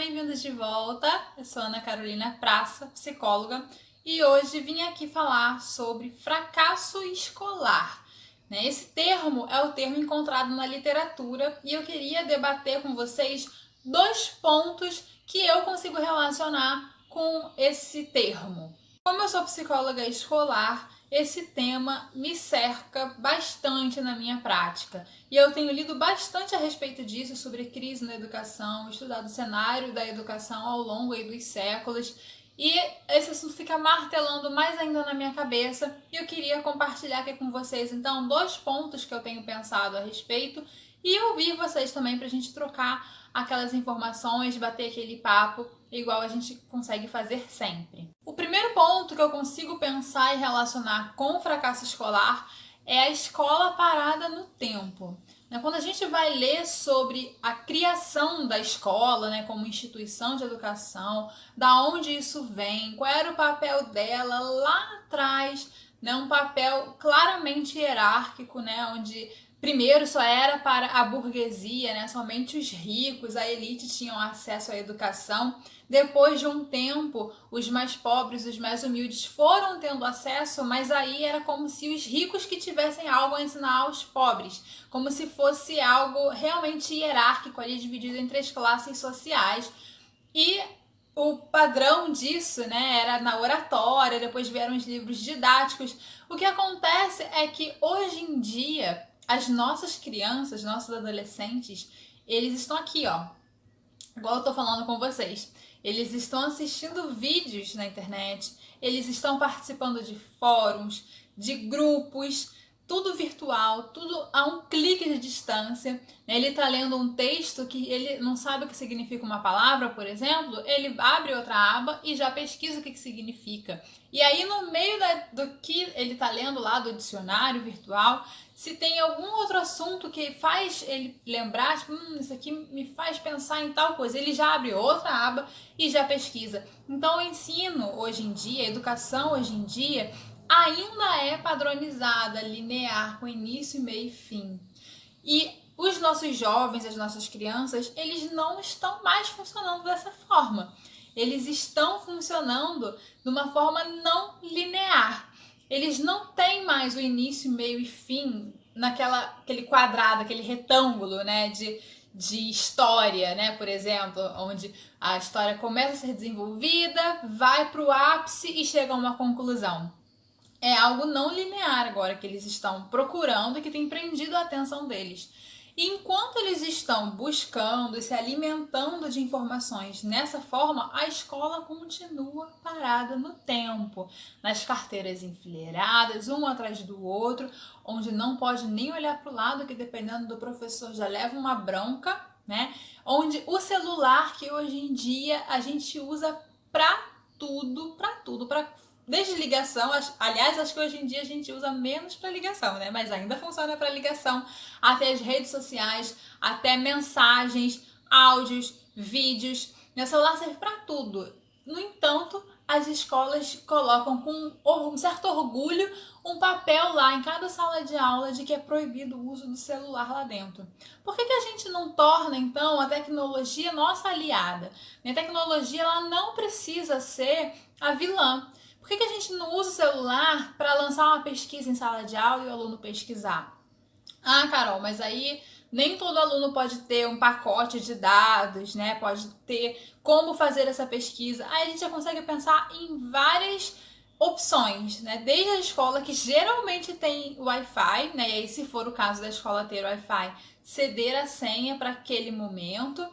bem-vindos de volta. Eu sou Ana Carolina Praça, psicóloga, e hoje vim aqui falar sobre fracasso escolar. Esse termo é o termo encontrado na literatura e eu queria debater com vocês dois pontos que eu consigo relacionar com esse termo. Como eu sou psicóloga escolar, esse tema me cerca bastante na minha prática. E eu tenho lido bastante a respeito disso, sobre crise na educação, estudado o cenário da educação ao longo dos séculos. E esse assunto fica martelando mais ainda na minha cabeça. E eu queria compartilhar aqui com vocês, então, dois pontos que eu tenho pensado a respeito. E ouvir vocês também para a gente trocar aquelas informações, bater aquele papo, igual a gente consegue fazer sempre. O primeiro ponto que eu consigo pensar e relacionar com o fracasso escolar é a escola parada no tempo. Quando a gente vai ler sobre a criação da escola, como instituição de educação, da onde isso vem, qual era o papel dela lá atrás, um papel claramente hierárquico, onde primeiro só era para a burguesia, somente os ricos, a elite tinham acesso à educação. Depois de um tempo, os mais pobres, os mais humildes foram tendo acesso, mas aí era como se os ricos que tivessem algo a ensinar aos pobres, como se fosse algo realmente hierárquico ali, dividido entre as classes sociais. E o padrão disso, era na oratória, depois vieram os livros didáticos. O que acontece é que hoje em dia as nossas crianças, nossos adolescentes, eles estão aqui, igual eu tô falando com vocês. Eles estão assistindo vídeos na internet, eles estão participando de fóruns, de grupos, tudo virtual, tudo a um clique de distância. Ele está lendo um texto que ele não sabe o que significa uma palavra, por exemplo, ele abre outra aba e já pesquisa o que significa. E aí, no meio do que ele está lendo lá do dicionário virtual, se tem algum outro assunto que faz ele lembrar, isso aqui me faz pensar em tal coisa, ele já abre outra aba e já pesquisa. Então, o ensino hoje em dia, a educação hoje em dia, ainda é padronizada, linear, com início, meio e fim. E os nossos jovens, as nossas crianças, eles não estão mais funcionando dessa forma. Eles estão funcionando de uma forma não linear. Eles não têm mais o início, meio e fim naquele quadrado, aquele retângulo, de história, por exemplo, onde a história começa a ser desenvolvida, vai para o ápice e chega a uma conclusão. É algo não linear agora que eles estão procurando e que tem prendido a atenção deles. E enquanto eles estão buscando e se alimentando de informações nessa forma, a escola continua parada no tempo, nas carteiras enfileiradas, um atrás do outro, onde não pode nem olhar para o lado, que dependendo do professor já leva uma bronca, onde o celular que hoje em dia a gente usa para tudo, desde ligação, aliás, acho que hoje em dia a gente usa menos para ligação, mas ainda funciona para ligação, até as redes sociais, até mensagens, áudios, vídeos. Meu celular serve para tudo. No entanto, as escolas colocam com um certo orgulho um papel lá em cada sala de aula de que é proibido o uso do celular lá dentro. Por que a gente não torna, então, a tecnologia nossa aliada? A tecnologia ela não precisa ser a vilã. Por que a gente não usa o celular para lançar uma pesquisa em sala de aula e o aluno pesquisar? Ah, Carol, mas aí nem todo aluno pode ter um pacote de dados, Pode ter como fazer essa pesquisa. Aí a gente já consegue pensar em várias opções, Desde a escola, que geralmente tem Wi-Fi, E aí, se for o caso da escola ter Wi-Fi, ceder a senha para aquele momento,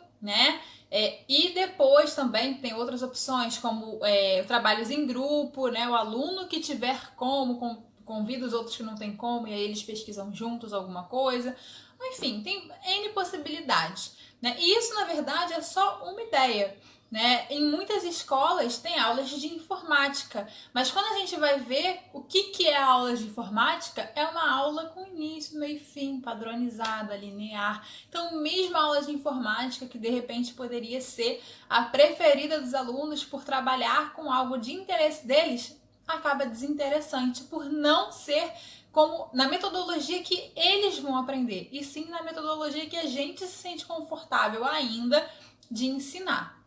e depois também tem outras opções, como trabalhos em grupo, O aluno que tiver como, convida os outros que não tem como, e aí eles pesquisam juntos alguma coisa. Enfim, tem N possibilidades, E isso, na verdade, é só uma ideia. Em muitas escolas tem aulas de informática, mas quando a gente vai ver o que é a aula de informática, é uma aula com início, meio e fim, padronizada, linear. Então, mesmo a aula de informática, que de repente poderia ser a preferida dos alunos por trabalhar com algo de interesse deles, acaba desinteressante por não ser como na metodologia que eles vão aprender, e sim na metodologia que a gente se sente confortável ainda de ensinar.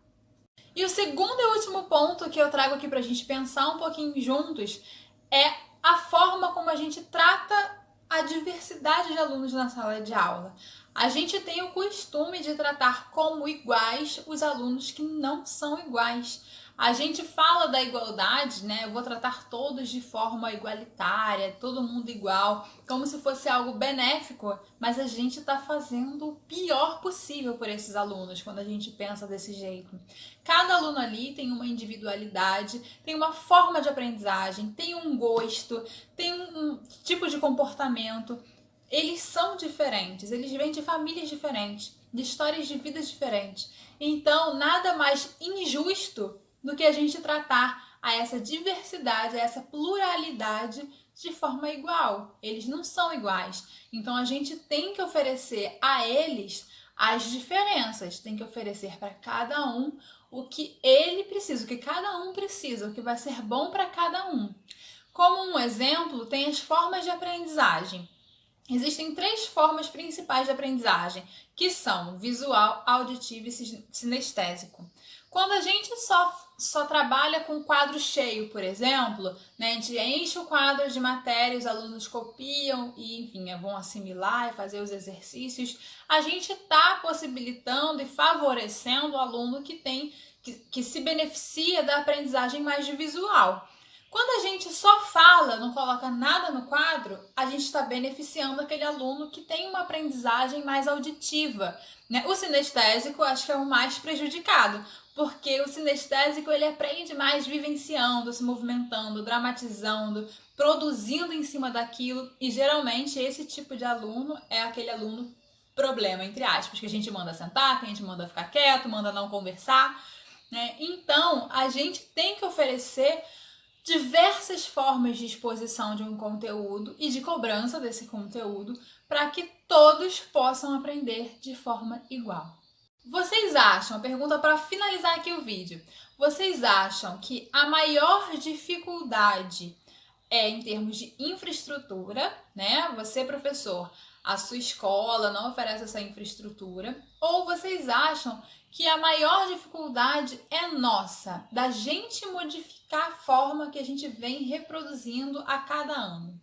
E o segundo e último ponto que eu trago aqui para a gente pensar um pouquinho juntos é a forma como a gente trata a diversidade de alunos na sala de aula. A gente tem o costume de tratar como iguais os alunos que não são iguais. A gente fala da igualdade, né? Eu vou tratar todos de forma igualitária, todo mundo igual, como se fosse algo benéfico, mas a gente está fazendo o pior possível por esses alunos quando a gente pensa desse jeito. Cada aluno ali tem uma individualidade, tem uma forma de aprendizagem, tem um gosto, tem um tipo de comportamento. Eles são diferentes, eles vêm de famílias diferentes, de histórias de vidas diferentes. Então, nada mais injusto do que a gente tratar a essa diversidade, a essa pluralidade de forma igual. Eles não são iguais. Então, a gente tem que oferecer a eles as diferenças, tem que oferecer para cada um o que ele precisa, o que cada um precisa, o que vai ser bom para cada um. Como um exemplo, tem as formas de aprendizagem. Existem 3 formas principais de aprendizagem, que são visual, auditivo e sinestésico. Quando a gente só trabalha com quadro cheio, por exemplo, né, a gente enche o quadro de matéria, os alunos copiam e, enfim, vão assimilar e fazer os exercícios, a gente está possibilitando e favorecendo o aluno que se beneficia da aprendizagem mais de visual. Quando a gente só fala, não coloca nada no quadro, a gente está beneficiando aquele aluno que tem uma aprendizagem mais auditiva, né? O sinestésico acho que é o mais prejudicado, porque o sinestésico ele aprende mais vivenciando, se movimentando, dramatizando, produzindo em cima daquilo, e geralmente esse tipo de aluno é aquele aluno problema, entre aspas, que a gente manda sentar, que a gente manda ficar quieto, manda não conversar, né? Então, a gente tem que oferecer diversas formas de exposição de um conteúdo e de cobrança desse conteúdo para que todos possam aprender de forma igual. Vocês acham, pergunta para finalizar aqui o vídeo, vocês acham que a maior dificuldade é em termos de infraestrutura, né? Você, professor, a sua escola não oferece essa infraestrutura, ou vocês acham que a maior dificuldade é nossa, da gente modificar a forma que a gente vem reproduzindo a cada ano?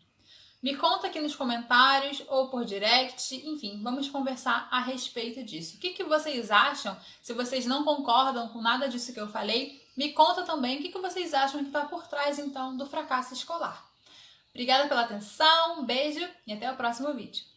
Me conta aqui nos comentários ou por direct, enfim, vamos conversar a respeito disso. O que vocês acham? Se vocês não concordam com nada disso que eu falei, me conta também o que vocês acham que está por trás, então, do fracasso escolar. Obrigada pela atenção, um beijo e até o próximo vídeo.